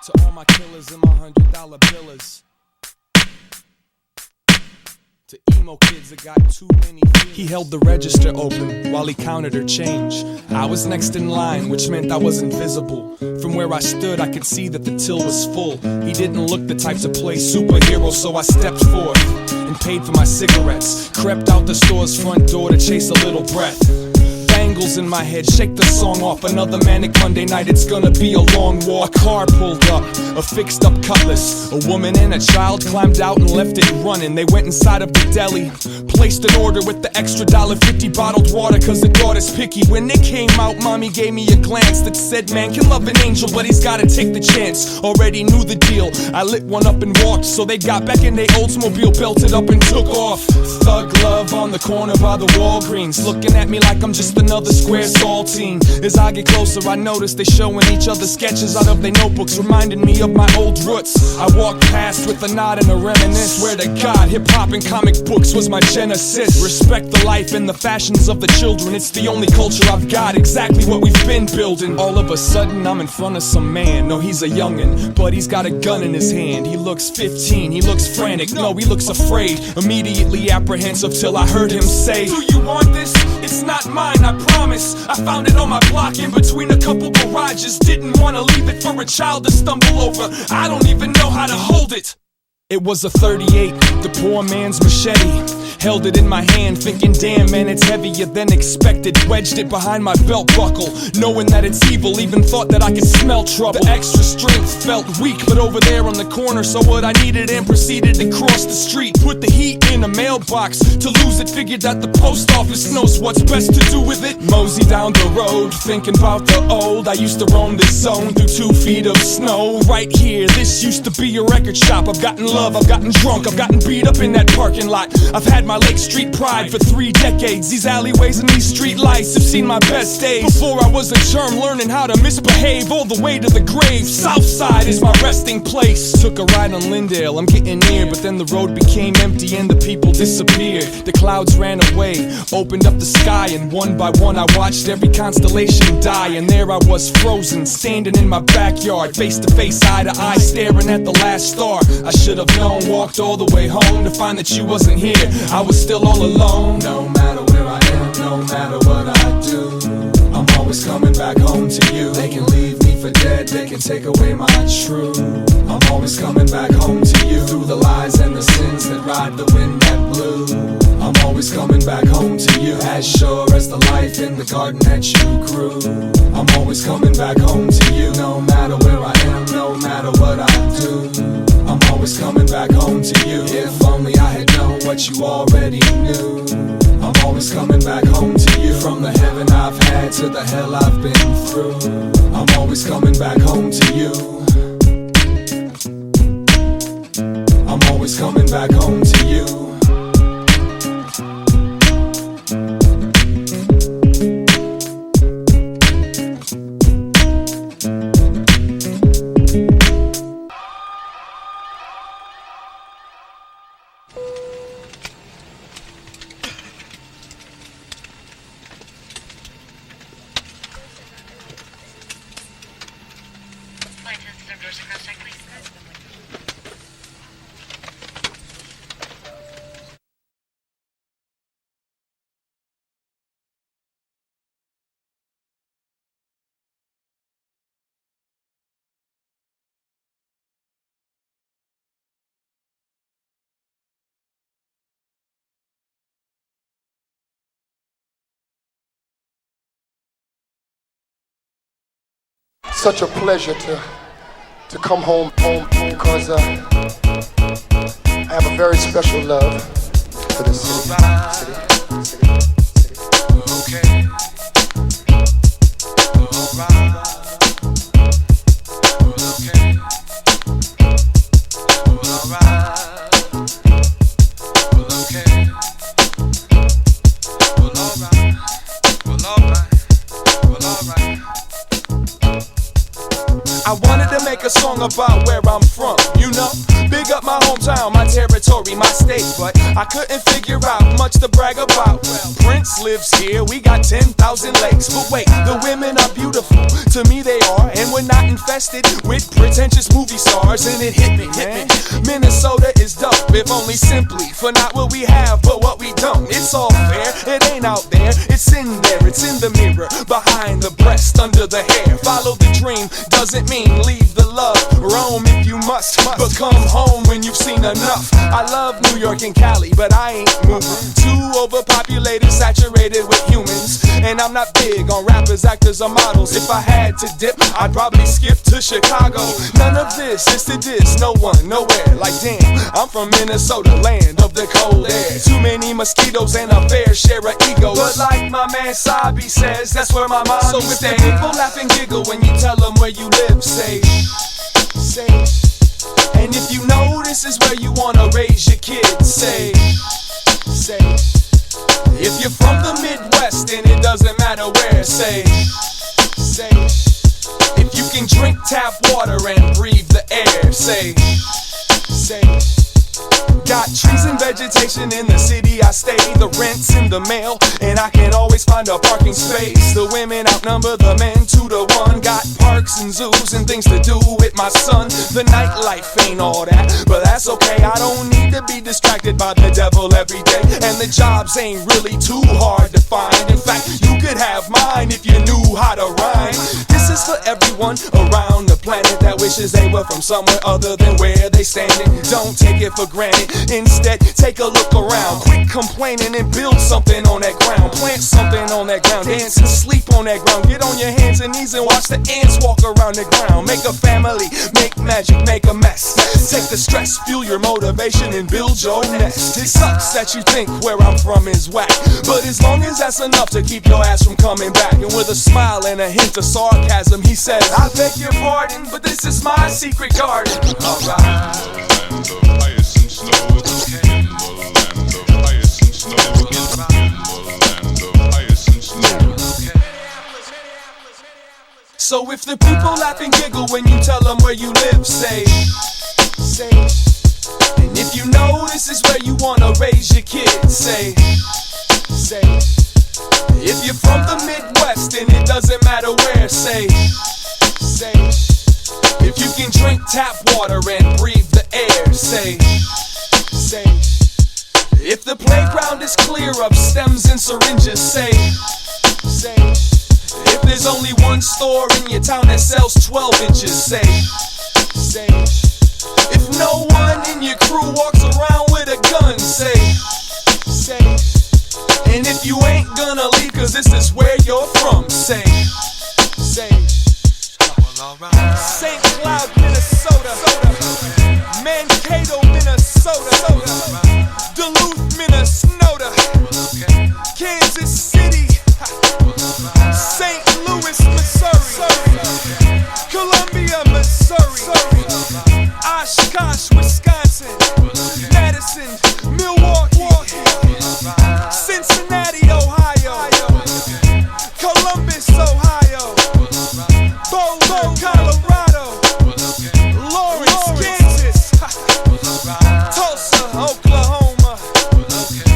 To all my killers and my $100 billers. To emo kids that got too many feelings. He held the register open while he counted her change. I was next in line, which meant I was invisible. From where I stood, I could see that the till was full. He didn't look the type to play superhero, so I stepped forth and paid for my cigarettes. Crept out the store's front door to chase a little breath. Bangles in my head, shake the song off. Another manic Monday night, it's gonna be a long walk. A car pulled up, a fixed up cutlass. A woman and a child climbed out and left it running. They went inside of the deli, placed an order with the extra $1.50 bottled water, cause the daughter's picky. When they came out, mommy gave me a glance that said, man can love an angel, but he's gotta take the chance. Already knew the deal, I lit one up and walked. So they got back in their Oldsmobile, belted up and took off. Thug love on the corner by the Walgreens, looking at me like I'm just another square saltine. As I get closer, I notice they showing each other sketches out of their notebooks, reminding me of my old roots. I walked past with a nod and a reminisce. Where to God, hip-hop and comic books was my genesis. Respect the life and the fashions of the children. It's the only culture I've got, exactly what we've been building. All of a sudden, I'm in front of some man. No, he's a youngin', but he's got a gun in his hand. He looks 15, he looks frantic. No, he looks afraid. Immediately apprehensive till I heard him say, do you want this? It's not mine, I promise. I found it on my block in between a couple garages. Didn't want to leave it for a child to stumble over. I don't even know how to hold it. It was a 38, the poor man's machete. Held it in my hand, thinking, damn man, it's heavier than expected. Wedged it behind my belt buckle, knowing that it's evil. Even thought that I could smell trouble. The extra strength felt weak, but over there on the corner, so what I needed and proceeded to cross the street. Put the heat in a mailbox, to lose it figured that the post office knows what's best to do with it. Mosey down the road, thinking about the old. I used to roam this zone through 2 feet of snow. Right here, this used to be a record shop. I've gotten love, I've gotten drunk, I've gotten beat up in that parking lot. I've had my Lake Street pride for 3 decades. These alleyways and these street lights have seen my best days. Before I was a germ, learning how to misbehave all the way to the grave. Southside is my resting place. Took a ride on Lindale, I'm getting near, but then the road became empty and the people disappeared. The clouds ran away, opened up the sky, and one by one I watched every constellation die. And there I was frozen, standing in my backyard, face to face, eye to eye, staring at the last star. I should have known, walked all the way home to find that you wasn't here. I was still all alone. No matter where I am, no matter what I do, I'm always coming back home to you. They can leave me for dead, they can take away my truth. I'm always coming back home to you. Through the lies and the sins that ride the wind that blew, I'm always coming back home to you. As sure as the life in the garden that you grew, I'm always coming back home to you. No matter where I am, no matter what I do, I'm always coming back home to you. If only I had known what you already knew, I'm always coming back home to you. From the heaven I've had to the hell I've been through, I'm always coming back home to you. I'm always coming back home to you. Such a pleasure to come home because I have a very special love for this city. Okay. I wanted to make a song about where I'm from, you know. Big up my hometown, my territory, my state, but I couldn't figure out much to brag about. Well, Prince lives here, we got 10,000 lakes. But wait, the women are beautiful, to me they are, and we're not infested with pretentious movie stars. And it hit me, man, Minnesota is dope, if only simply for not what we have, but what we don't. It's all fair, it ain't out there, it's in there, it's in the mirror, behind the breast, under the hair. Follow the dream, doesn't mean leave the love. Roam if you must, but come home when you've seen enough. I love New York and Cali, but I ain't moving. Too overpopulated, saturated with humans. And I'm not big on rappers, actors, or models. If I had to dip, I'd probably skip to Chicago. None of this is to diss, no one, nowhere. Like damn, I'm from Minnesota, land of the cold air. Too many mosquitoes and a fair share of egos. But like my man Sabi says, that's where my mind so stays. So if the people laugh and giggle when you tell them where you live, say. And if you know this is where you wanna raise your kids, say. If you're from the Midwest and it doesn't matter where, say. If you can drink tap water and breathe the air, say. Got trees and vegetation in the city I stay. The rent's in the mail, and I can always find a parking space. The women outnumber the men 2-to-1. Got parks and zoos and things to do with my son. The nightlife ain't all that, but that's okay. I don't need to be distracted by the devil every day. And the jobs ain't really too hard to find. In fact, you could have mine if you knew how to rhyme. This is for everyone around the planet that wishes they were from somewhere other than where they standing. Don't take it for granted. Instead, take a look around. Quit complaining and build something on that ground. Plant something on that ground. Dance and sleep on that ground. Get on your hands and knees and watch the ants walk around the ground. Make a family, make magic, make a mess. Take the stress, fuel your motivation, and build your nest. It sucks that you think where I'm from is whack, but as long as that's enough to keep your ass from coming back. And with a smile and a hint of sarcasm, he says, I beg your pardon, but this is my secret garden. Alright. So if the people laugh and giggle when you tell them where you live, say. And if you know this is where you wanna raise your kids, say. If you're from the Midwest and it doesn't matter where, say. If you can drink tap water and breathe the air, say. If the playground is clear of stems and syringes, say. If there's only one store in your town that sells 12 inches, say. If no one in your crew walks around with a gun, say. And if you ain't gonna leave cause this is where you're from, say. St. Cloud, Minnesota. Mankato, Minnesota. Duluth, Minnesota. Kansas City. St. Louis, Missouri. Columbia, Missouri. Oshkosh, Wisconsin. Madison, Milwaukee. Cincinnati, Ohio. Columbus, Ohio. Boulder, Colorado. Lawrence, Kansas. Tulsa, Oklahoma.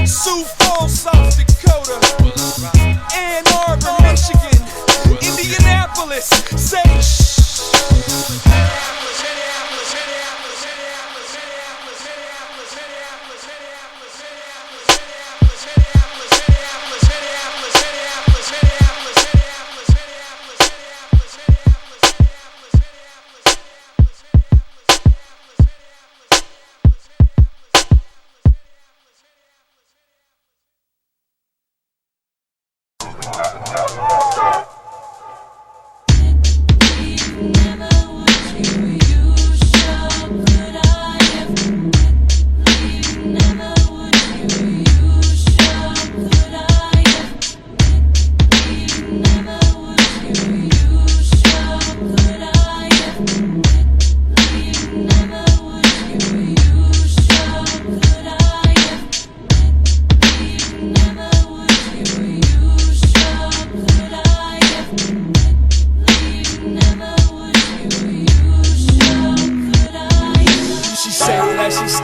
Sioux Falls, South Dakota. Ann Arbor, Michigan. Indianapolis, say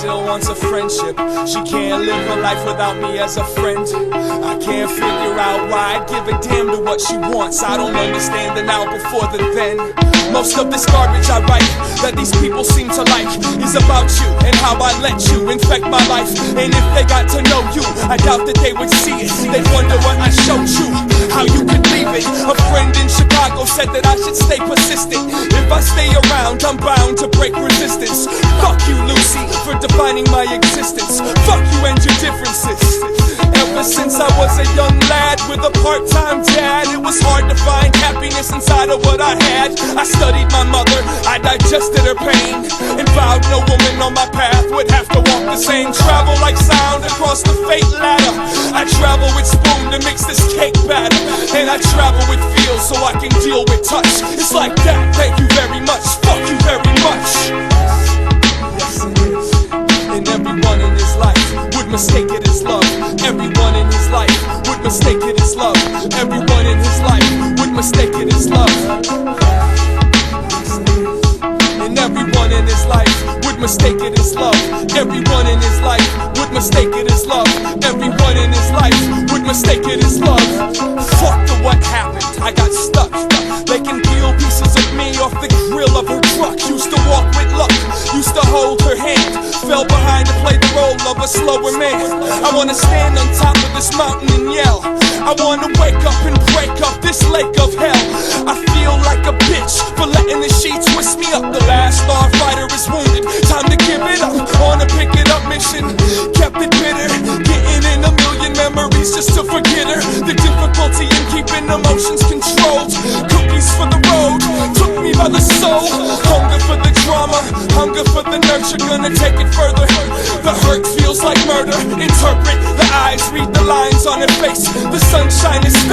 still wants a friendship. She can't live her life without me as a friend. I can't figure out why I'd give a damn to what she wants. I don't understand the now before the then. Most of this garbage I write that these people seem to like is about you and how I let you infect my life. And if they got to know you, I doubt that they would see it. They'd wonder what I showed you, how you could leave it. A friend in Chicago said that I should stay persistent. If I stay around, I'm bound to break resistance. Fuck you, Lucy, for defining my existence. Fuck you and your differences. Ever since I was a young lad with a part-time dad, it was hard to find happiness inside of what I had. I studied my mother, I digested her pain, and vowed no woman on my path would have to walk the same. Travel like sound across the fate ladder. I travel with spoon to mix this cake batter, and I travel with feel so I can deal with touch. It's like that, thank you very much, fuck you very much. Yes it is. And everyone in his life would mistake it as love. Everyone in his life would mistake it as love. Everyone in his life would mistake it as love. And everyone in his life would mistake it as love. Everyone in his life would mistake it as love. Everyone in his life would mistake it as love. Fuck the what happened, I got stuck. They can peel pieces of me off the grill of her truck. Used to walk with luck, used to hold her hand. Fell behind to play the role of a slower man. I wanna stand on top of this mountain and yell. I wanna wake up and break up this lake of hell. I feel like a bitch for letting the sheet twist me up. The last starfighter is wounded, time to give it up. On a pick it up mission, kept it bitter. Getting in a million memories just to forget her. The difficulty in keeping emotions controlled. Cookies for the road, took me by the soul. Hunger for the drama, hunger for the nurture. Gonna take it further. The hurt feels like murder. Interpret the eyes, read the lines on her face. The sunshine is